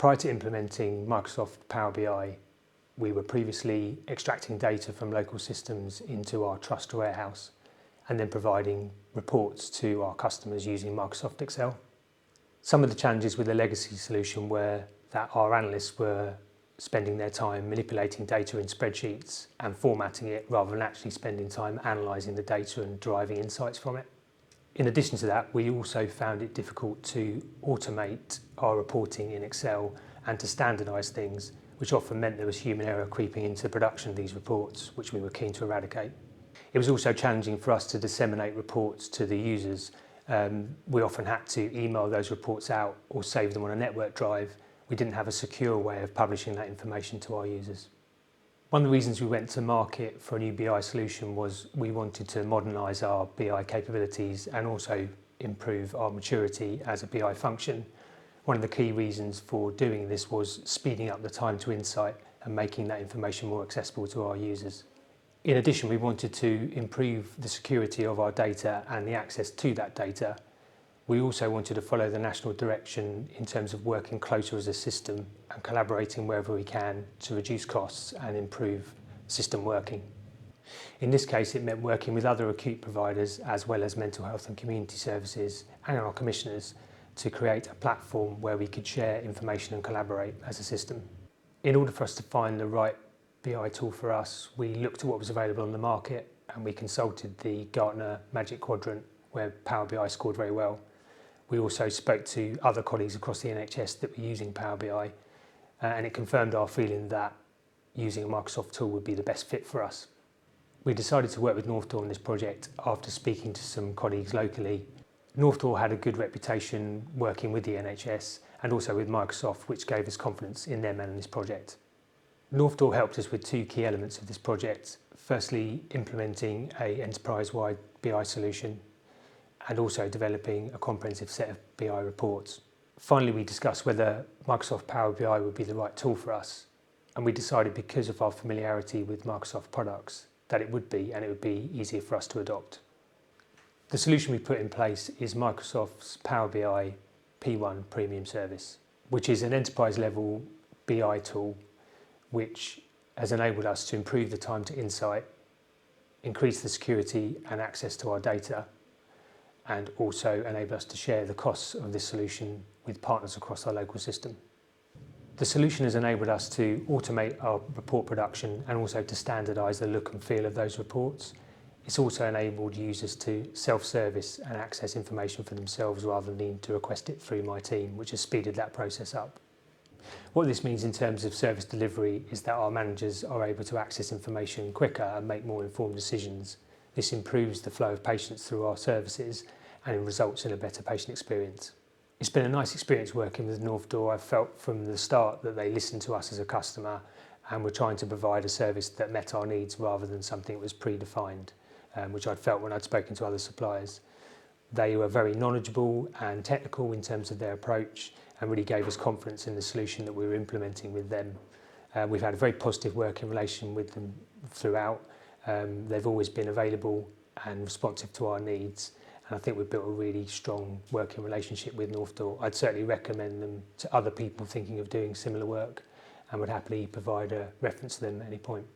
Prior to implementing Microsoft Power BI, we were previously extracting data from local systems into our trust warehouse and then providing reports to our customers using Microsoft Excel. Some of the challenges with the legacy solution were that our analysts were spending their time manipulating data in spreadsheets and formatting it rather than actually spending time analysing the data and deriving insights from it. In addition to that, we also found it difficult to automate our reporting in Excel and to standardise things, which often meant there was human error creeping into the production of these reports, which we were keen to eradicate. It was also challenging for us to disseminate reports to the users. We often had to email those reports out or save them on a network drive. We didn't have a secure way of publishing that information to our users. One of the reasons we went to market for a new BI solution was we wanted to modernise our BI capabilities and also improve our maturity as a BI function. One of the key reasons for doing this was speeding up the time to insight and making that information more accessible to our users. In addition, we wanted to improve the security of our data and the access to that data. We also wanted to follow the national direction in terms of working closer as a system and collaborating wherever we can to reduce costs and improve system working. In this case, it meant working with other acute providers as well as mental health and community services and our commissioners to create a platform where we could share information and collaborate as a system. In order for us to find the right BI tool for us, we looked at what was available on the market and we consulted the Gartner Magic Quadrant, where Power BI scored very well. We also spoke to other colleagues across the NHS that were using Power BI, and it confirmed our feeling that using a Microsoft tool would be the best fit for us. We decided to work with North Door on this project after speaking to some colleagues locally. North Door had a good reputation working with the NHS and also with Microsoft, which gave us confidence in them and this project. North Door helped us with two key elements of this project. Firstly, implementing an enterprise-wide BI solution and also developing a comprehensive set of BI reports. Finally, we discussed whether Microsoft Power BI would be the right tool for us, and we decided because of our familiarity with Microsoft products that it would be, and it would be easier for us to adopt. The solution we put in place is Microsoft's Power BI P1 Premium service, which is an enterprise-level BI tool which has enabled us to improve the time to insight, increase the security and access to our data, and also enable us to share the costs of this solution with partners across our local system. The solution has enabled us to automate our report production and also to standardise the look and feel of those reports. It's also enabled users to self-service and access information for themselves rather than needing to request it through my team, which has speeded that process up. What this means in terms of service delivery is that our managers are able to access information quicker and make more informed decisions. This improves the flow of patients through our services and it results in a better patient experience. It's been a nice experience working with North Door. I've felt from the start that they listened to us as a customer and were trying to provide a service that met our needs rather than something that was predefined, which I'd felt when I'd spoken to other suppliers. They were very knowledgeable and technical in terms of their approach and really gave us confidence in the solution that we were implementing with them. We've had a very positive working relation with them throughout. They've always been available and responsive to our needs, and I think we've built a really strong working relationship with North Door. I'd certainly recommend them to other people thinking of doing similar work and would happily provide a reference to them at any point.